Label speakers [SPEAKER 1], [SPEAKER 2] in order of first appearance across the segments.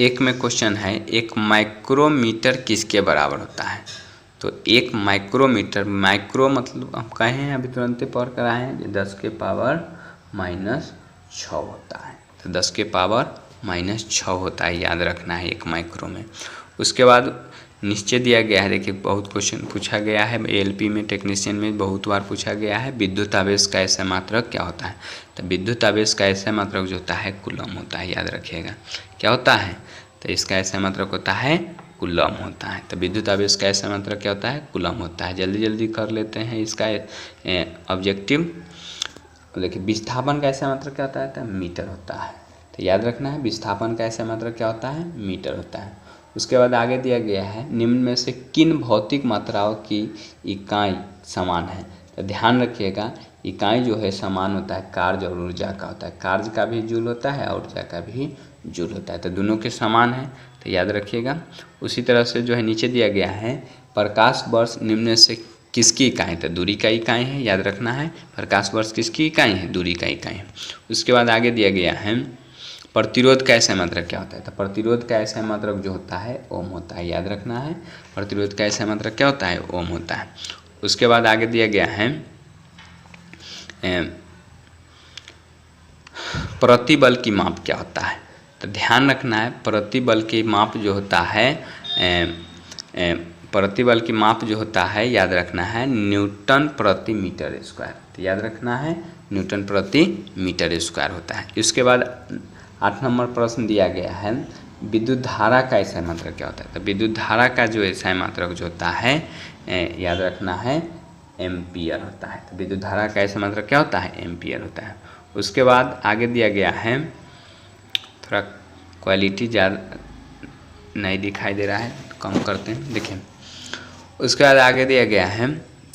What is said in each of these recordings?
[SPEAKER 1] एक में क्वेश्चन है, एक माइक्रोमीटर किसके बराबर होता है। तो एक माइक्रोमीटर, माइक्रो मतलब हम कहे हैं अभी तुरंत पढ़ कर आए हैं, 10 के पावर -6 होता है। तो 10 के पावर -6 होता है, याद रखना है एक माइक्रो में। उसके बाद नीचे दिया गया है, देखिए बहुत क्वेश्चन पूछा गया है एएलपी में, टेक्नीशियन में बहुत बार पूछा गया है, विद्युत आवेश का ऐसा मात्रक क्या होता है। तो विद्युत आवेश का ऐसा मात्रक जो होता है कूलम होता है, याद रखिएगा क्या होता है। तो इसका ऐसा मात्रक होता है कूलम होता है। तो विद्युत आवेश का ऐसा मात्रक क्या होता है, कूलम होता है। जल्दी जल्दी कर लेते हैं इसका ऑब्जेक्टिव। देखिए विस्थापन का ऐसा मात्रक क्या होता है, तो मीटर होता है। तो याद रखना है विस्थापन का ऐसा मात्रक क्या होता है, मीटर होता है। उसके बाद आगे दिया गया है, निम्न में से किन भौतिक मात्राओं की इकाई समान है। तो ध्यान रखिएगा इकाई जो है समान होता है, कार्य और ऊर्जा का होता है। कार्य का भी जूल होता है और ऊर्जा का भी जूल होता है, तो दोनों के समान है, तो याद रखिएगा। उसी तरह से जो है नीचे दिया गया है, प्रकाश वर्ष निम्न में से किसकी इकाई, तो दूरी का इकाई है, याद रखना है। प्रकाश वर्ष किसकी इकाई है, दूरी का इकाई है। उसके बाद आगे दिया गया है, प्रतिरोध का ऐसा मात्रक क्या होता है। तो प्रतिरोध का ऐसा मात्रक जो होता है ओम होता है, याद रखना है। प्रतिरोध का ऐसा मात्रक क्या होता है, ओम होता है। उसके बाद आगे दिया गया है, प्रतिबल की माप क्या होता है। तो ध्यान रखना है प्रतिबल की माप जो होता है, प्रतिबल की माप जो होता है याद रखना है न्यूटन प्रति मीटर स्क्वायर। तो याद रखना है न्यूटन प्रति मीटर स्क्वायर होता है। इसके बाद 8 नंबर प्रश्न दिया गया है, विद्युत धारा का ऐसा मात्रक क्या होता है। तो विद्युत धारा का जो ऐसा मात्रक जो होता है याद रखना है एम्पियर होता है। तो विद्युत धारा का ऐसा मात्रक क्या होता है, एम्पियर होता है। उसके बाद आगे दिया गया है, थोड़ा क्वालिटी ज़्यादा नहीं दिखाई दे रहा है तो कम करते हैं, देखिए। उसके बाद आगे दिया गया है,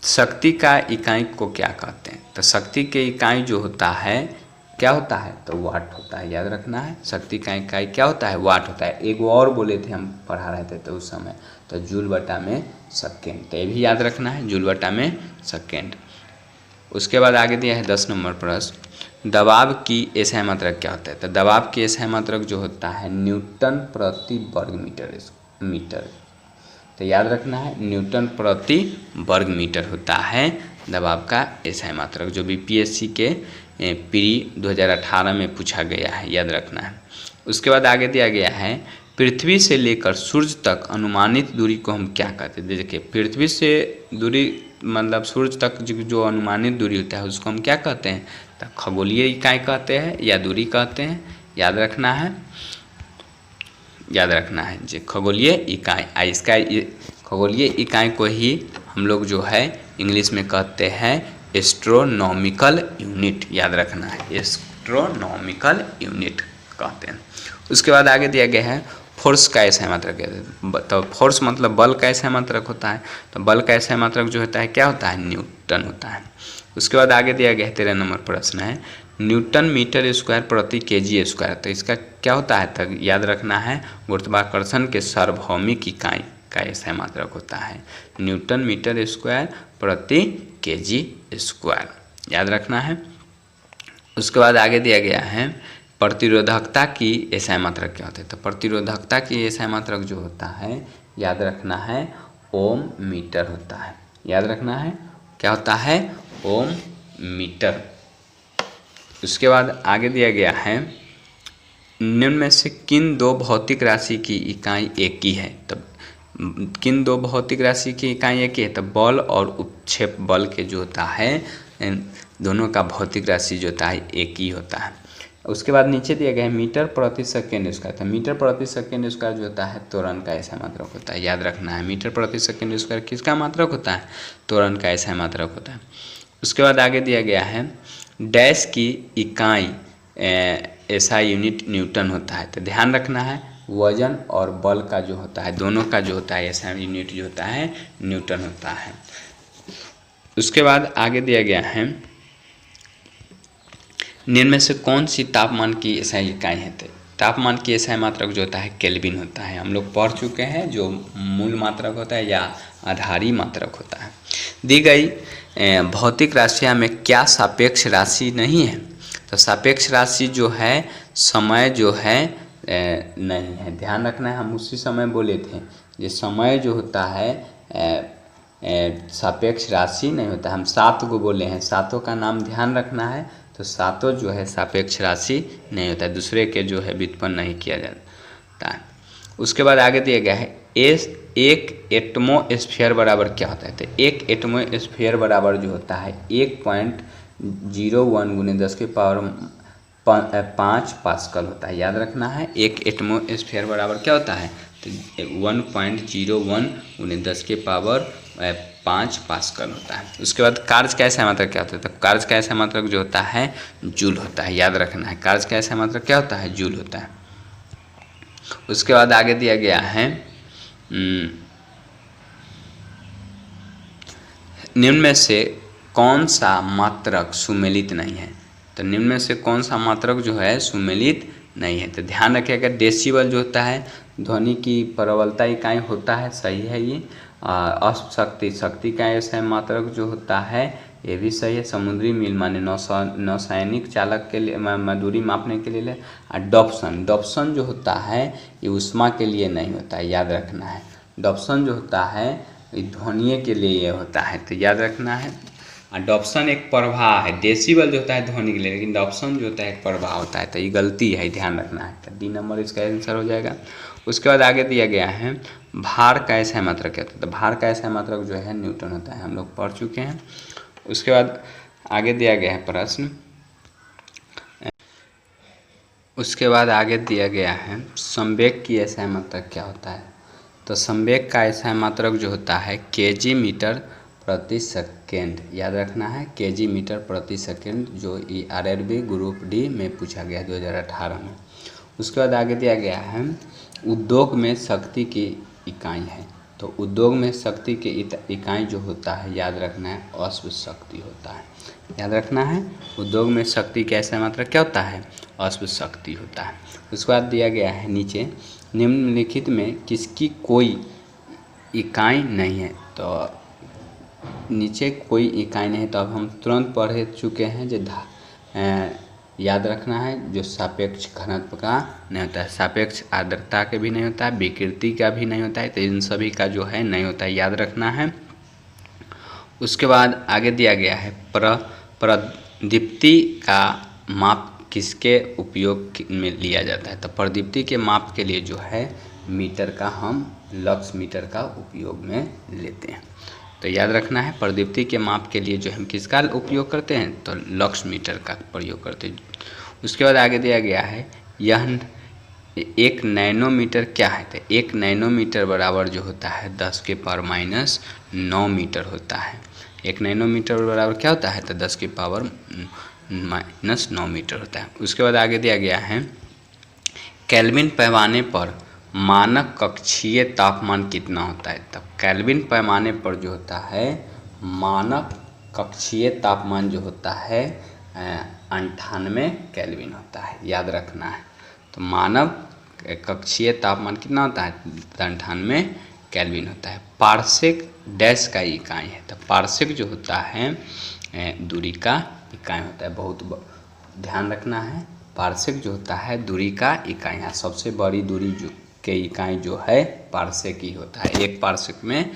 [SPEAKER 1] शक्ति का इकाई को क्या कहते हैं। तो शक्ति के इकाई जो होता है क्या होता है, तो वाट होता है, याद रखना है। शक्ति का इकाई क्या होता है, वाट होता है। एक और बोले थे हम पढ़ा रहे थे तो उस समय, तो जूल बटा में सेकेंड, तो ये भी याद रखना है जूल बटा में सेकेंड। उसके बाद आगे दिया है 10 नंबर प्रश्न, दबाव की एसआई मात्रक क्या होता है। तो दबाव की एसआई मात्रक जो होता है न्यूटन प्रति वर्ग मीटर। तो याद रखना है न्यूटन प्रति वर्ग मीटर होता है दबाव का एसआई मात्रक, जो बीपीएससी के प्री 2018 में पूछा गया है, याद रखना है। उसके बाद आगे दिया गया है, पृथ्वी से लेकर सूर्य तक अनुमानित दूरी को हम क्या कहते हैं। देखिए पृथ्वी से दूरी मतलब सूर्य तक जो अनुमानित दूरी होता है उसको हम क्या कहते हैं, तो खगोलीय इकाई कहते हैं या दूरी कहते हैं, याद रखना है। याद रखना है जो खगोलीय इकाई, इसका खगोलीय इकाई को ही हम लोग जो है इंग्लिश में कहते हैं एस्ट्रोनॉमिकल यूनिट, याद रखना है एस्ट्रोनॉमिकल यूनिट कहते हैं। उसके बाद आगे दिया गया है, फोर्स का ऐसा मात्रक है। तो फोर्स मतलब बल का ऐसा मात्रक होता है। तो बल का ऐसा मात्रक जो होता है क्या होता है, न्यूटन होता है। उसके बाद आगे दिया गया है 13 नंबर प्रश्न है, न्यूटन मीटर स्क्वायर प्रति केजी स्क्वायर। तो इसका क्या होता है, तो याद रखना है गुरुत्वाकर्षण के सार्वभौमिक इकाई का ऐसा मात्रक होता है न्यूटन मीटर स्क्वायर प्रति केजी स्क्वायर, याद रखना है। उसके बाद आगे दिया गया है, प्रतिरोधकता की एसआई मात्रक क्या होता है। तो प्रतिरोधकता की एसआई मात्रक जो होता है याद रखना है ओम मीटर होता है, याद रखना है क्या होता है, ओम मीटर। उसके बाद आगे दिया गया है, निम्न में से किन दो भौतिक राशि की इकाई एक ही है। तब किन दो भौतिक राशि की इकाई एक ही है, तो बल और उपक्षेप बल के जो होता है दोनों का भौतिक राशि जो होता है एक ही होता है। उसके बाद नीचे दिया गया है, मीटर प्रति सेकेंड स्क्वायर। तो मीटर प्रति सेकेंड स्क्वायर जो होता है त्वरण का ऐसा मात्रक होता है, याद रखना है मीटर प्रति सेकेंड स्क्वायर किसका मात्रक होता है, त्वरण का ऐसा मात्रक होता है। उसके बाद आगे दिया गया है, डैश की इकाई ऐसा यूनिट न्यूटन होता है। तो ध्यान रखना है वजन और बल का जो होता है दोनों का जो होता है ऐसा यूनिट जो होता है न्यूटन होता है। उसके बाद आगे दिया गया है, निम्न में से कौन सी तापमान की एसआई इकाई है। तो तापमान की एसआई मात्रक जो होता है केल्विन होता है, हम लोग पढ़ चुके हैं, जो मूल मात्रक होता है या आधारी मात्रक होता है। दी गई भौतिक राशियाँ में क्या सापेक्ष राशि नहीं है। तो सापेक्ष राशि जो है समय जो है नहीं है। ध्यान रखना है, हम उसी समय बोले थे ये समय जो होता है सापेक्ष राशि नहीं होता। हम 7 को बोले हैं, सातों का नाम ध्यान रखना है। तो सातों जो है सापेक्ष राशि नहीं होता है, दूसरे के जो है व्युत्पन्न नहीं किया जाता है। उसके बाद आगे दिया गया है एक एटमोस्फेयर बराबर क्या होता है। तो एक एटमोस्फेयर बराबर जो होता है 1.01 गुने 10 के पावर 5 पास्कल होता है। याद रखना है, एक एटमोस्फेयर बराबर क्या होता है, तो 1.01 गुने 10 के पावर 5 पास्कल होता है। उसके बाद कार्य का ऐसा मात्रक क्या होता है, तो कार्य का ऐसा मात्रक जो होता है जूल होता है। याद रखना है, कार्य का ऐसा मात्रक क्या होता है, जूल होता है। उसके बाद आगे दिया गया है निम्न में से कौन सा मात्रक सुमेलित नहीं है। तो निम्न में से कौन सा मात्रक जो है सुमेलित नहीं है। तो ध्यान रखिएगा, डेसिबल जो होता है ध्वनि की प्रबलता इकाई होता है, सही है ये। शक्ति का ऐसा मात्रक जो होता है ये भी सही है। समुद्री मील माने नौसैनिक चालक के लिए दूरी मापने के लिए। और डॉप्सन जो होता है ये ऊष्मा के लिए नहीं होता है, याद रखना है। डॉप्सन जो होता है ये ध्वनि के लिए ये होता है, तो याद रखना है। डॉप्सन एक प्रवाह है, डेसिबल जो होता है ध्वनि के लिए, लेकिन डॉप्सन जो होता है एक प्रवाह होता है, तो ये गलती है, ध्यान रखना है। तो डी नंबर इसका आंसर हो जाएगा। उसके बाद आगे दिया गया है भार का ऐसा मात्रक क्या होता है। तो भार का ऐसा मात्रक जो है न्यूटन होता है, हम लोग पढ़ चुके हैं। उसके बाद आगे दिया गया है प्रश्न, उसके बाद आगे दिया गया है संवेग की ऐसा मात्रक क्या होता है। तो संवेग का ऐसा मात्रक जो होता है केजी मीटर प्रति सेकेंड। याद रखना है, केजी मीटर प्रति सेकेंड, जो RRB ग्रुप डी में पूछा गया 2018 में। उसके बाद आगे दिया गया है उद्योग में शक्ति की इकाई है। तो उद्योग में शक्ति की इकाई जो होता है, याद रखना है, अश्व शक्ति होता है। याद रखना है, उद्योग में शक्ति का ऐसा मात्रक क्या होता है, अश्व शक्ति होता है। उसके बाद दिया गया है नीचे निम्नलिखित में किसकी कोई इकाई नहीं है। तो नीचे कोई इकाई नहीं है, तो अब हम तुरंत पढ़ चुके हैं जो याद रखना है, जो सापेक्ष घनत्व का नहीं होता है, सापेक्ष आर्द्रता के भी नहीं होता है, विकृति का भी नहीं होता है, तो इन सभी का जो है नहीं होता है, याद रखना है। उसके बाद आगे दिया गया है प्रदीप्ति का माप किसके उपयोग में लिया जाता है। तो प्रदीप्ति के माप के लिए जो है मीटर का, हम लक्स मीटर का उपयोग में लेते हैं। तो याद रखना है, प्रदीप्ति के माप के लिए जो हम किसका उपयोग करते हैं, तो लक्स मीटर का प्रयोग करते हैं। उसके बाद आगे दिया गया है यह 1 नैनोमीटर क्या है। तो 1 नैनोमीटर बराबर जो होता है 10 के पावर -9 मीटर होता है। 1 नैनोमीटर बराबर क्या होता है, तो 10 के पावर -9 मीटर होता है। उसके बाद आगे दिया गया है केल्विन पैमाने पर मानक कक्षीय तापमान कितना होता है। तब केल्विन पैमाने पर जो होता है मानक कक्षीय तापमान जो होता है 98 केल्विन होता है, याद रखना है। तो मानक कक्षीय तापमान कितना होता है, 98 केल्विन होता है। पार्सेक डैश का इकाई है। तो पार्सेक जो होता है दूरी का इकाई होता है, बहुत ध्यान रखना है। पार्सेक जो होता है दूरी का इकाई है, सबसे बड़ी दूरी जो के इकाई जो है पार्सेक ही होता है। एक पार्सेक में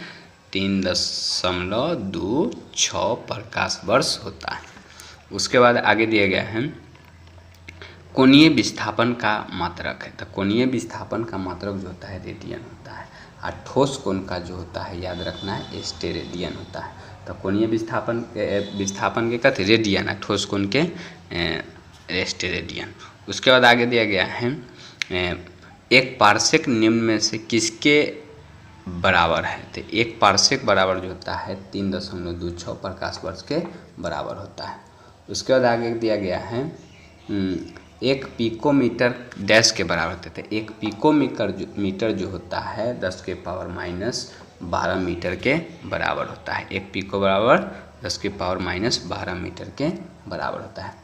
[SPEAKER 1] 3.26 प्रकाश वर्ष होता है। उसके बाद आगे दिया गया है कोणीय विस्थापन का मात्रक है। तो कोणीय विस्थापन का मात्रक जो होता है रेडियन होता है। और ठोस कोण का जो होता है, याद रखना है, स्टेरेडियन होता है। तो कोणीय विस्थापन के कहते रेडियन है, ठोस कोण के स्टेरेडियन। उसके बाद आगे दिया गया है एक पार्सेक निम्न में से किसके बराबर है। तो एक पार्सेक बराबर जो होता है 3.26 प्रकाश वर्ष के बराबर होता है। उसके बाद आगे दिया गया है एक पिकोमीटर डैश के बराबर होता है। एक पिकोमीटर जो होता है 10 के पावर -12 मीटर के बराबर होता है। एक पिको बराबर 10 के पावर -12 मीटर के बराबर होता है।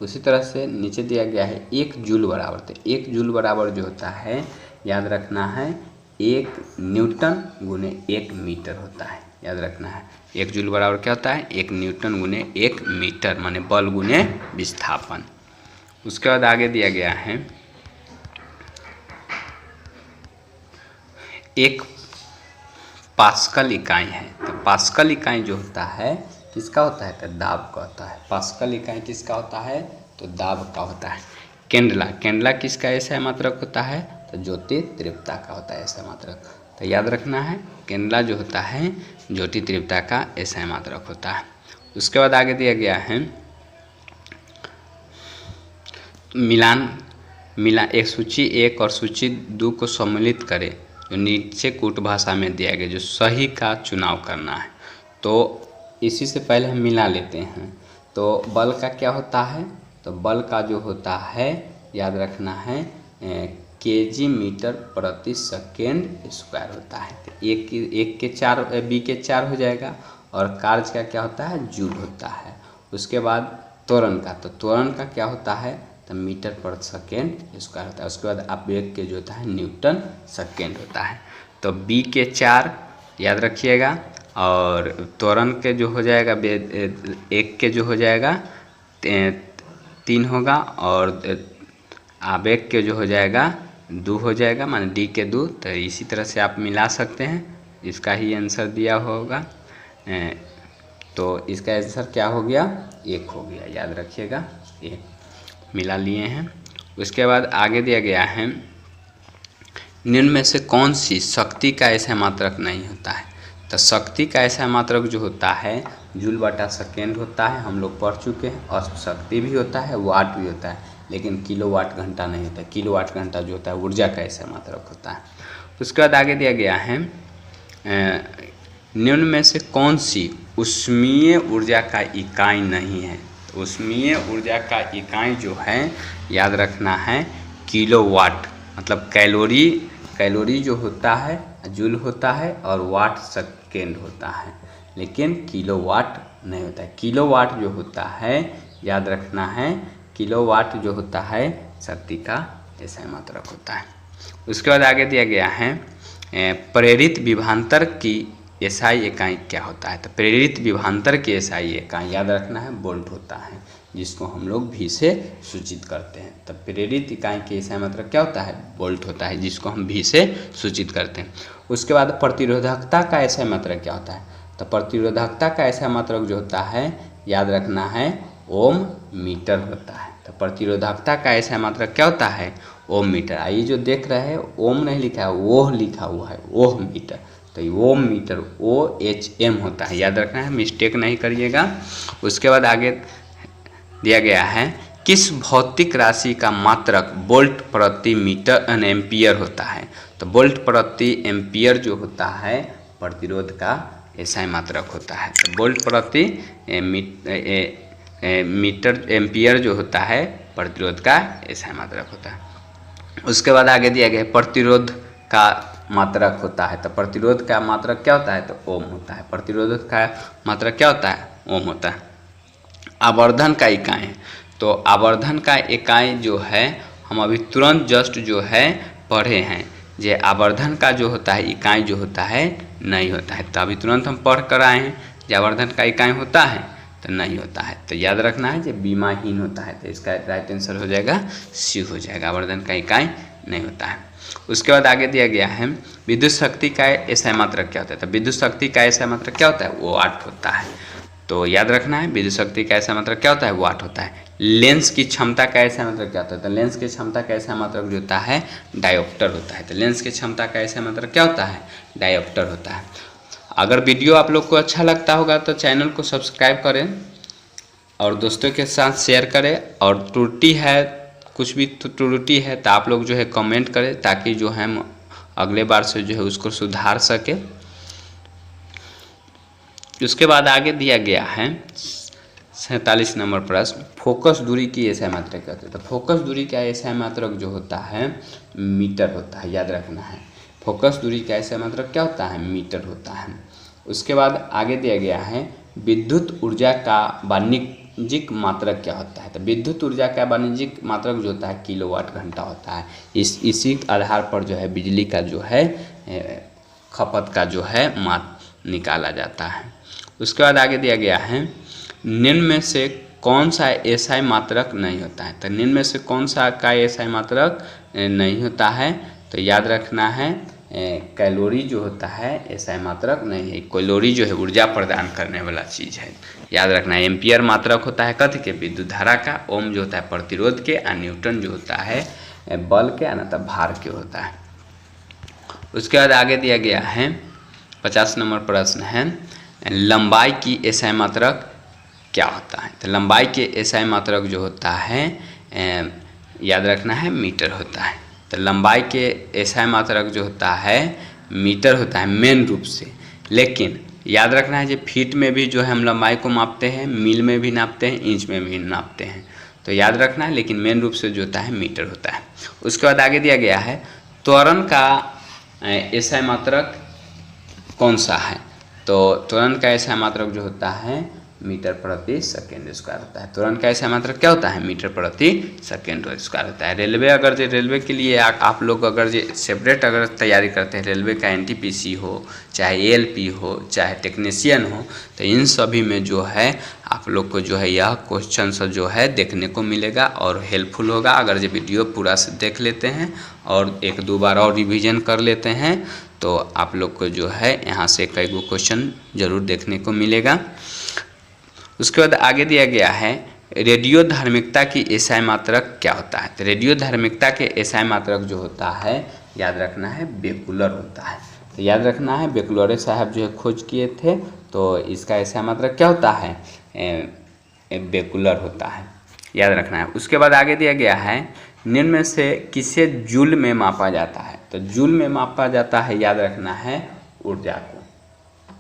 [SPEAKER 1] उसी तरह से नीचे दिया गया है 1 जूल बराबर। तो 1 जूल बराबर जो होता है, याद रखना है, 1 न्यूटन गुने 1 मीटर होता है, याद रखना है। 1 जूल बराबर क्या होता है, 1 न्यूटन गुने 1 मीटर, माने बल गुने विस्थापन। उसके बाद आगे दिया गया है एक पास्कल इकाई है। तो पास्कल इकाई जो होता है किसका होता है? तो दाब का होता है। पास्कल इकाई किसका होता है? तो दाब का होता है। केंडला, केंडला किसका ऐसा मात्रक होता है? तो ज्योति तीव्रता का होता है ऐसा मात्रक। तो याद रखना है, केंडला जो होता है ज्योति तीव्रता का ऐसा मात्रक होता है। उसके बाद आगे दिया गया है मिला एक सूची 1 और सूची 2 को सम्मिलित करें जो नीचे कूट भाषा में दिया गया, जो सही का चुनाव करना है। तो इसी से पहले हम मिला लेते हैं। तो बल का क्या होता है? तो बल का जो होता है याद रखना है केजी मीटर प्रति सेकेंड स्क्वायर होता है। तो एक के 4 बी के 4 हो जाएगा। और कार्य का क्या होता है? जूल होता है। उसके बाद त्वरण का, तो त्वरण का क्या होता है? तो मीटर पर सेकेंड स्क्वायर होता है। उसके बाद आवेग के जो होता है न्यूटन सेकेंड होता है। तो बी के 4 याद रखिएगा, और त्वरण के जो हो जाएगा 1 के जो हो जाएगा 3 होगा, और आवेग के जो हो जाएगा 2 हो जाएगा, माने डी के 2। तो इसी तरह से आप मिला सकते हैं। इसका ही आंसर दिया होगा, तो इसका आंसर क्या हो गया? 1 हो गया। याद रखिएगा 1 मिला लिए हैं। उसके बाद आगे दिया गया है निम्न में से कौन सी शक्ति का ऐसा मात्रक नहीं होता है? तो शक्ति का ऐसा मात्रक जो होता है जूल बटा सेकेंड होता है, हम लोग पढ़ चुके हैं। और शक्ति भी होता है, वाट भी होता है, लेकिन किलोवाट घंटा नहीं होता। किलोवाट घंटा जो होता है ऊर्जा का ऐसा मात्रक होता है। उसके बाद आगे दिया गया है निम्न में से कौन सी ऊष्मीय ऊर्जा का इकाई नहीं है? तो ऊष्मीय ऊर्जा का इकाई जो है याद रखना है किलोवाट, मतलब कैलोरी जो होता है जूल होता है, और वाट सेकेंड होता है, लेकिन किलोवाट नहीं होता है। किलोवाट जो होता है याद रखना है किलोवाट जो होता है शक्ति का ऐसा मात्रक होता है। उसके बाद आगे दिया गया है प्रेरित विभवांतर की एसआई इकाई क्या होता है? तो प्रेरित विभवांतर की एसआई इकाई याद रखना है वोल्ट होता है, जिसको हम लोग भी से सूचित करते हैं। तो प्रेरित इकाई के एसआई मात्रक क्या होता है? वोल्ट होता है, जिसको हम भी से सूचित करते हैं। उसके बाद प्रतिरोधकता का एसआई मात्रक क्या होता है? तो प्रतिरोधकता का ऐसा मात्रक जो होता है याद रखना है ओम मीटर होता है। तो प्रतिरोधकता का ऐसा मात्रक क्या होता है? ओम मीटर। आइए जो देख रहे हैं ओम नहीं लिखा है, ओह लिखा हुआ है, ओह मीटर। तो ओम मीटर OHM होता है, याद रखना है, मिस्टेक नहीं करिएगा। उसके बाद आगे दिया गया है किस भौतिक राशि का मात्रक वोल्ट प्रति मीटर एम्पियर होता है? तो वोल्ट प्रति एम्पियर जो होता है प्रतिरोध का ऐसा मात्रक होता है। तो वोल्ट प्रति मीटर एम्पियर जो होता है प्रतिरोध का ऐसा मात्रक होता है। उसके बाद आगे दिया गया प्रतिरोध का मात्रक होता है। तो प्रतिरोध का मात्रक क्या होता है? तो ओम होता है। प्रतिरोध का मात्रक क्या होता है? ओम होता है। आवर्धन का इकाई है, तो आवर्धन का इकाई जो है हम अभी तुरंत जस्ट जो है पढ़े हैं, जे आवर्धन का जो होता है इकाई जो होता है नहीं होता है। तो अभी तुरंत हम पढ़ कर आए हैं जे आवर्धन का इकाई होता है तो नहीं होता है। तो याद रखना है जे बीमाहीन होता है। तो इसका राइट आंसर हो जाएगा सी हो जाएगा, आवर्धन का इकाई नहीं होता है। उसके बाद आगे दिया गया है विद्युत शक्ति का ऐसा मात्रक क्या होता है? तो विद्युत शक्ति का ऐसा मात्रक क्या होता है? वो वाट होता है। तो याद रखना है विद्युत शक्ति का ऐसा मात्रक क्या होता है? वाट होता है। लेंस की क्षमता का ऐसा मात्रक क्या होता है? तो लेंस की क्षमता का ऐसा मात्रक जो होता है डायोप्टर होता है। तो लेंस की क्षमता का ऐसा मात्रक क्या होता है? डायोप्टर होता है। अगर वीडियो आप लोग को अच्छा लगता होगा तो चैनल को सब्सक्राइब करें और दोस्तों के साथ शेयर करें। और त्रुटि है, कुछ भी त्रुटि है तो आप लोग जो है कमेंट करें, ताकि जो है हम अगले बार से जो है उसको सुधार सके। उसके बाद आगे दिया गया है 47 नंबर प्रश्न, फोकस दूरी की एसआई मात्रक क्या होती है? तो फोकस दूरी का एसआई मात्रक जो होता है मीटर होता है, याद रखना है। फोकस दूरी का एसआई मात्रक क्या होता है? मीटर होता है। उसके बाद आगे दिया गया है विद्युत ऊर्जा का वाणिज्यिक मात्रक क्या होता है? तो विद्युत ऊर्जा का वाणिज्यिक मात्रक जो होता है किलोवाट घंटा होता है। इसी आधार पर जो है बिजली का जो है खपत का जो है निकाला जाता है। उसके बाद आगे दिया गया है निम्न में से कौन सा एसआई मात्रक नहीं होता है? तो निम्न में से कौन सा का एसआई मात्रक नहीं होता है? तो याद रखना है कैलोरी जो होता है SI मात्रक नहीं है। कैलोरी जो है ऊर्जा प्रदान करने वाला चीज़ है, याद रखना है। एम्पियर मात्रक होता है कथी के, विद्युत धारा का। ओम जो होता है प्रतिरोध के, और न्यूटन जो होता है बल के अनंत भार के होता है। उसके बाद आगे दिया गया है 50 नंबर प्रश्न है, लंबाई की SI मात्रक क्या होता है। तो लंबाई के SI मात्रक जो होता है याद रखना है मीटर होता है। तो लंबाई के SI मात्रक जो होता है मीटर होता है मेन रूप से, लेकिन याद रखना है जो फीट में भी जो है हम लंबाई को मापते हैं, मील में भी नापते हैं, इंच में भी नापते हैं, तो याद रखना है, लेकिन मेन रूप से जो होता है मीटर होता है। उसके बाद आगे दिया गया है त्वरण का SI मात्रक कौन सा है। तो त्वरण का SI मात्रक जो होता है मीटर प्रति सेकेंड स्क्वायर होता है। त्वरण का SI मात्रक क्या होता है, मीटर प्रति सेकेंड स्क्वायर होता है। रेलवे अगर जो रेलवे के लिए आप लोग अगर जो सेपरेट अगर तैयारी करते हैं, रेलवे का NTPC हो, चाहे ALP हो, चाहे टेक्नीशियन हो, तो इन सभी में जो है आप लोग को जो है यह क्वेश्चन जो है देखने को मिलेगा और हेल्पफुल होगा। अगर जो वीडियो पूरा से देख लेते हैं और एक दो बार और रिवीजन कर लेते हैं तो आप लोग को जो है यहाँ से कई गो क्वेश्चन जरूर देखने को मिलेगा। उसके बाद आगे दिया गया है रेडियो धार्मिकता की SI मात्रक क्या होता है। तो रेडियो धार्मिकता के SI मात्रक जो होता है याद रखना है बेकुलर होता है। तो याद रखना है बेकुलर साहब जो है खोज किए थे, तो इसका SI मात्रक क्या होता है, बेकुलर होता है, याद रखना है। उसके बाद आगे दिया गया है निम्न में से किसे जूल में मापा जाता है। तो जूल में मापा जाता है याद रखना है ऊर्जा को,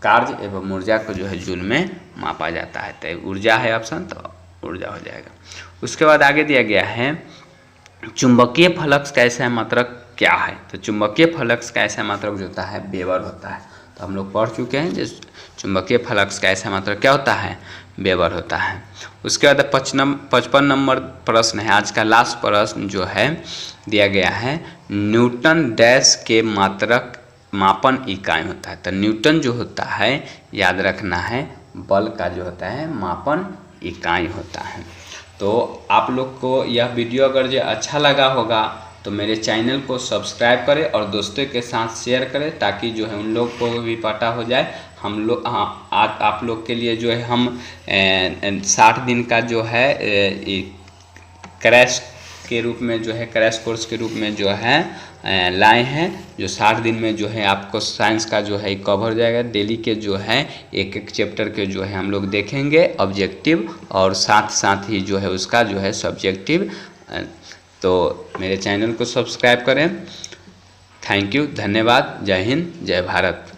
[SPEAKER 1] कार्य एवं ऊर्जा को जो है जूल में मापा जाता है। तो ऊर्जा है ऑप्शन, तो ऊर्जा हो जाएगा। उसके बाद आगे दिया गया है चुंबकीय फ्लक्स का SI मात्रक क्या है। तो चुंबकीय फ्लक्स का SI मात्रक जो होता है वेबर होता है। तो हम लोग पढ़ चुके हैं जिस चुंबकीय फ्लक्स का SI मात्रक क्या होता है, वेबर होता है। उसके बाद 55 नंबर प्रश्न है आज का लास्ट प्रश्न जो है दिया गया है न्यूटन डैश के मात्रक मापन इकाई होता है। तो न्यूटन जो होता है याद रखना है बल का जो होता है मापन इकाई होता है। तो आप लोग को यह वीडियो अगर जो अच्छा लगा होगा तो मेरे चैनल को सब्सक्राइब करें और दोस्तों के साथ शेयर करें, ताकि जो है उन लोग को भी पता हो जाए। हम लोग आप लोग के लिए जो है हम 60 दिन का जो है क्रैश के रूप में जो है क्रैश कोर्स के रूप में जो है लाए हैं, जो 60 दिन में जो है आपको साइंस का जो है कवर जाएगा। डेली के जो है एक एक चैप्टर के जो है हम लोग देखेंगे ऑब्जेक्टिव, और साथ साथ ही जो है उसका जो है सब्जेक्टिव। तो मेरे चैनल को सब्सक्राइब करें। थैंक यू, धन्यवाद। जय हिंद, जय भारत।